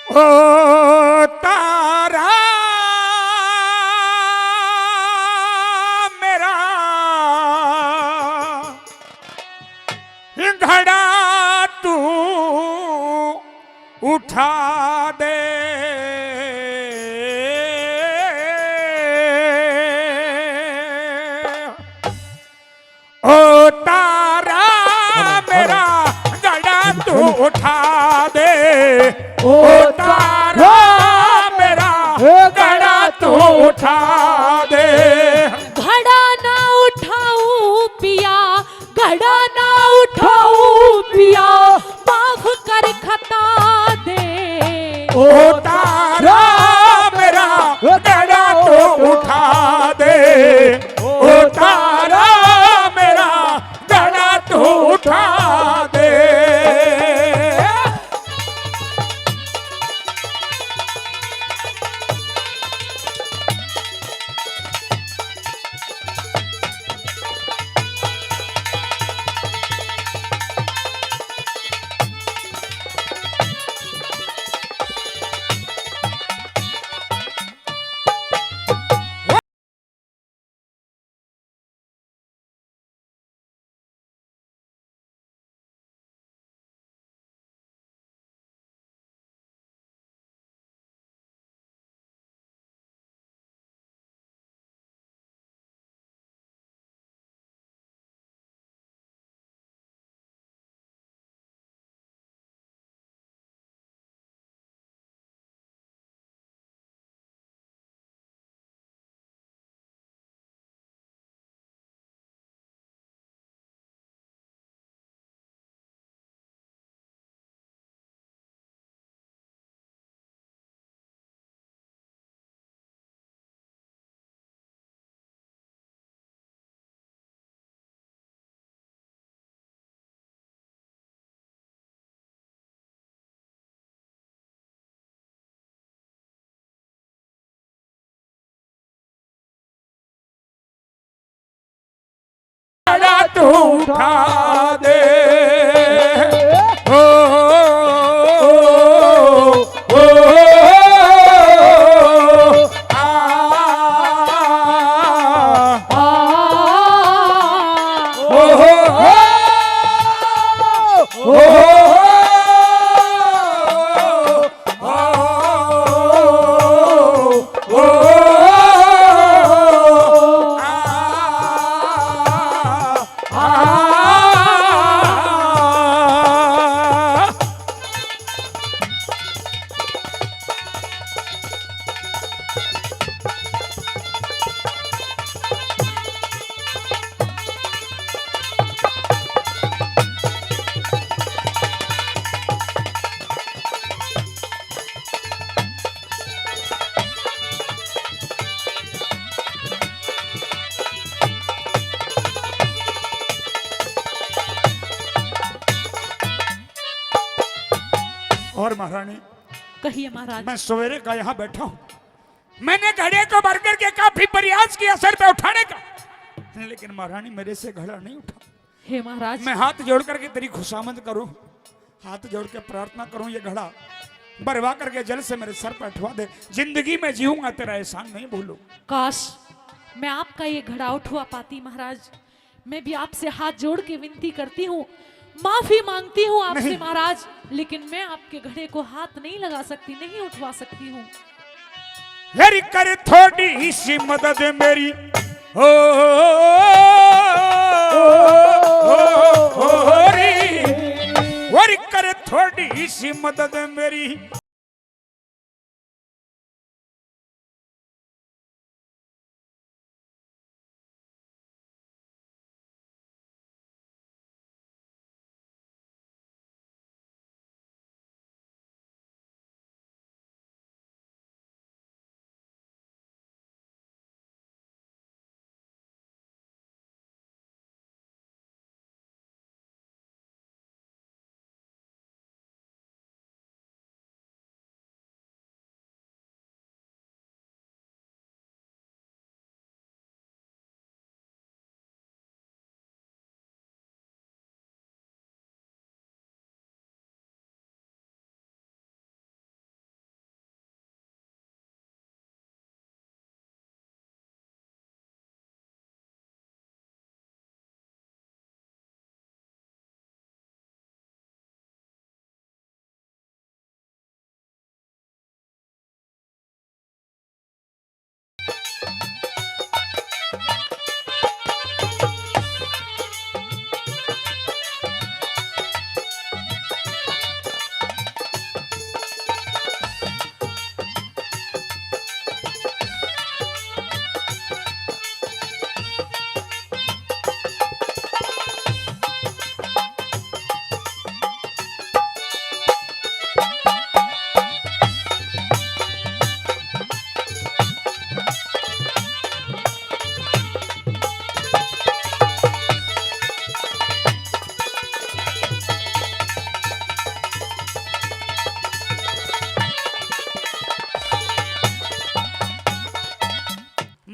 ओ तारा मेरा घड़ा तू उठा दे। ओ तारा मेरा घड़ा तू उठा दे। ओ तारा मेरा घड़ा तू उठा दे। घड़ा ना उठाऊं पिया, घड़ा ना उठाऊं पिया, माफ कर खता दे। ओ तारा मेरा घड़ा तू उठा दे। ओ तारा मेरा घड़ा तू उठा दे। घड़ा तू उठा दे। ओ ओ आ और महारानी कहिए महाराज। मैं सवेरे का यहाँ बैठा हूँ। मैंने घड़े को भर करके काफी प्रयास किया सर पे उठाने का, लेकिन महारानी मेरे से घड़ा नहीं उठा। हे महाराज, मैं हाथ जोड़ करके तेरी खुशामद करूं, हाथ जोड़ के प्रार्थना करूं, ये घड़ा भरवा करके जल से मेरे सर पर उठवा दे। जिंदगी में जीऊंगा तेरा एहसान नहीं भूलूं। काश मैं आपका ये घड़ा उठवा पाती महाराज। मैं भी आपसे हाथ जोड़ के विनती करती हूँ, माफी मांगती हूँ आपसे महाराज, लेकिन मैं आपके घड़े को हाथ नहीं लगा सकती, नहीं उठवा सकती हूँ। यारी कर थोड़ी सी मदद मेरी हो कर थोड़ी सी मदद मेरी।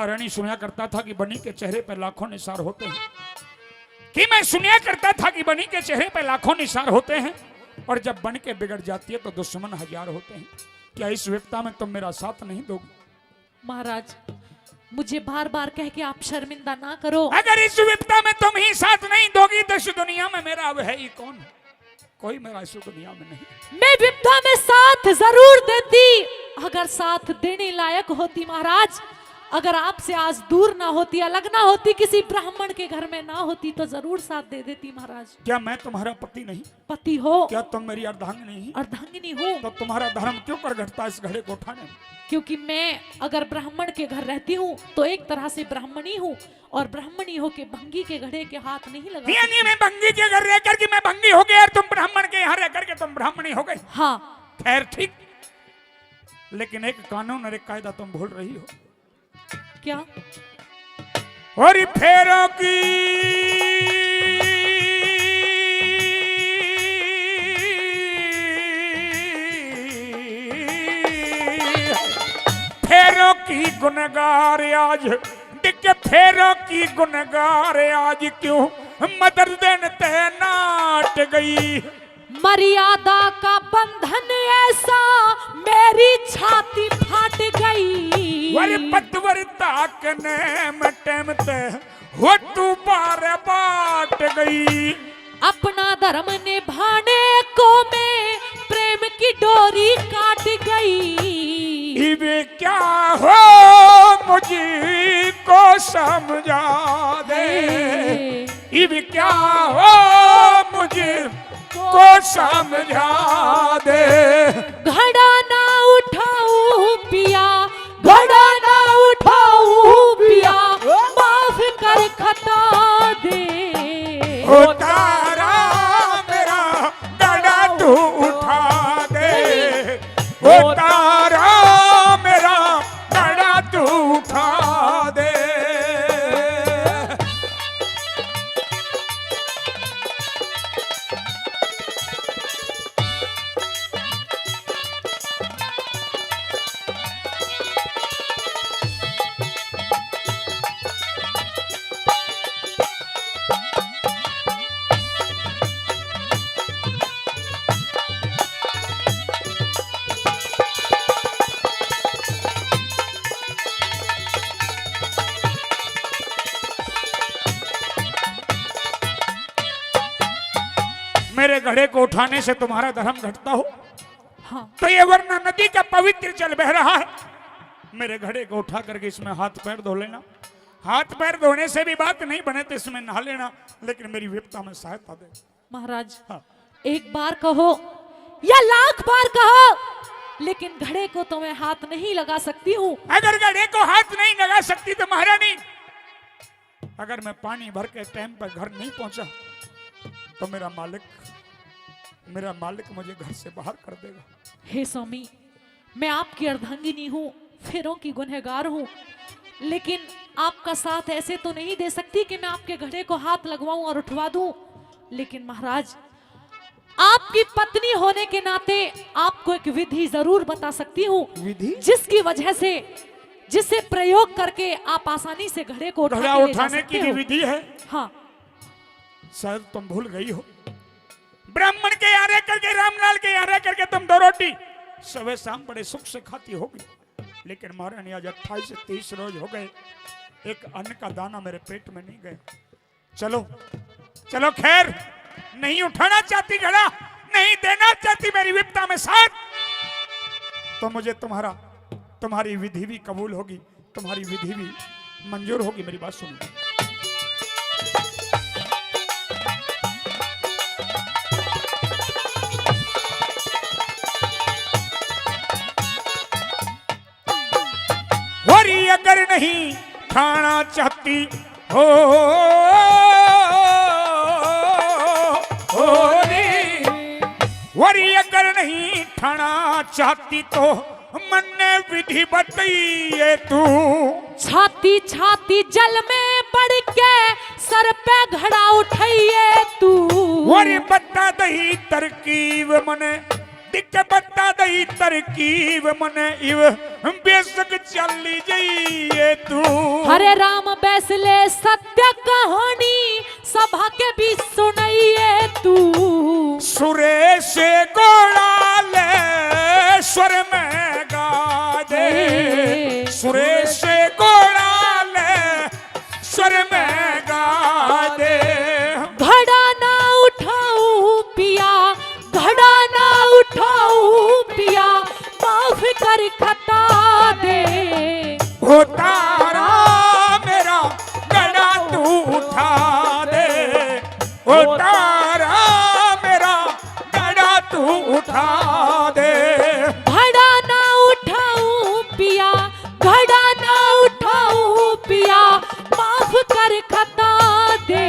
महारानी सुना करता था कि बनी के चेहरे पर लाखों निसार होते हैं, कि मैं सुना करता था कि बनी के चेहरे पर लाखों निसार होते हैं, और जब बन के बिगड़ जाती है तो दुश्मन हजार होते हैं। क्या इस विपदा में तुम मेरा साथ नहीं दोगे? महाराज, मुझे बार बार कह के आप शर्मिंदा ना करो। अगर इस विपदा में तुम ही साथ नहीं दोगी तो इस दुनिया में मेरा अब है ही कौन? कोई मेरा इस दुनिया में नहीं। मैं विपदा में साथ जरूर देती अगर साथ देने लायक होती महाराज। अगर आपसे आज दूर ना होती, अलग ना होती, किसी ब्राह्मण के घर में ना होती तो जरूर साथ दे देती महाराज। क्या मैं तुम्हारा पति नहीं? पति हो। क्या तुम मेरी अर्धांगिनी नहीं? अर्धांगिनी हूँ। तो तुम्हारा धर्म क्यों कर घटता इस घड़े को उठाने में? क्योंकि मैं अगर ब्राह्मण के घर रहती हूँ तो एक तरह से ब्राह्मणी हूँ, और ब्राह्मणी हो के भंगी के घड़े के हाथ नहीं लगा। यानी मैं भंगी के घर रह करके मैं भंगी हो गई और तुम ब्राह्मण के यहाँ रह करके तुम ब्राह्मणी हो गई। हाँ खैर ठीक, लेकिन एक कानून और एक कायदा तुम भूल रही हो। क्या? और फेरों की फेरों की गुनगार आज, दिखे फेरों की गुनगार आज क्यों मदर दिन तैनाट गई। मर्यादा का बंधन ऐसा मेरी छाती फाट गई। वरी पतवरता के नेम टेमते हो तू बार बाट गई। अपना धर्म निभाने को मैं प्रेम की डोरी काट गई। इवे क्या हो मुझे को समझा दे, इवे क्या हो मुझे को समझा दे। घड़ा ना उठाऊं पिया, घड़ा ना उठाऊं पिया, माफ कर खता दे। ओ तारा मेरा घड़ा तू उठा दे, ओ तारा मेरा घड़ा तू उठा दे। मेरे घड़े को उठाने से तुम्हारा धर्म घटता हो? हाँ। तो ये वरना नदी का पवित्र जल बह रहा है। मेरे घड़े को उठा करके इसमें हाथ पैर धो लेना। हाथ पैर धोने से भी बात नहीं बने तो इसमें नहा लेना, लेकिन मेरी विपदा में सहायता दे। महाराज, हाँ। एक बार कहो या लाख बार कहो, लेकिन घड़े को तो मैं हाथ नहीं लगा सकती हूँ। अगर घड़े को हाथ नहीं लगा सकती तो महारानी, अगर मैं पानी भर के टाइम पर घर नहीं पहुंचा तो मेरा मालिक मुझे घर से बाहर कर देगा। हे स्वामी, मैं आपकी अर्धांगिनी हूँ, फेरों की गुनहगार हूँ, लेकिन आपका साथ ऐसे तो नहीं दे सकती कि मैं आपके घड़े को हाथ लगवाऊं और उठवा दूं। लेकिन महाराज, आपकी पत्नी होने के नाते आपको एक विधि जरूर बता सकती हूँ, विधि? जिसकी वजह से, जिसे प्रयोग करके आप आसानी से घड़े को घड़ा उठाने की भी विधि है। हाँ। शायद तुम भूल गई हो, ब्राह्मण के यहाँ रह करके, रामलाल के यहाँ रह करके तुम 2 रोटी सुबह शाम बड़े सुख से खाती होगी, लेकिन महारानी आज 28 से 30 रोज हो गए, एक अन्न का दाना मेरे पेट में नहीं गया। चलो चलो, खैर, नहीं उठाना चाहती घड़ा, नहीं देना चाहती मेरी विपदा में साथ, तो मुझे तुम्हारी विधि भी कबूल होगी, तुम्हारी विधि भी मंजूर होगी। मेरी बात सुनिए। वरी अगर नहीं खाना चाहती हो वरी अगर नहीं खाना चाहती तो मन ने विधि बताइए तू। छाती छाती जल में बढ़ के सर पे घड़ा उठाइए तू। वरी बता दही तरकीब मने टिक बता दई तरकीब मने इव बेशक चली जाइए तू। हरे राम बैसले सत्य कहानी सभा के बीच सुनाइए तू। सुरेश गोड़ाले स्वर में गा दे, सुरेश गोड़ाले स्वर में गा दे। घड़ा ना उठाऊं पिया, घड़ा ना उठाऊं पिया, माफ कर खता दे। हो तारा मेरा घड़ा तू उठा दे, हो तारा मेरा घड़ा तू उठा दे। घड़ा ना उठाऊं पिया, घड़ा ना उठाऊं पिया, माफ कर खता दे।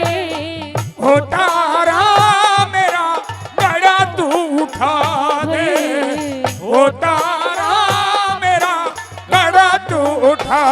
हो तारा मेरा घड़ा तू उठा दे, हो तारा मेरा घड़ा तू उठा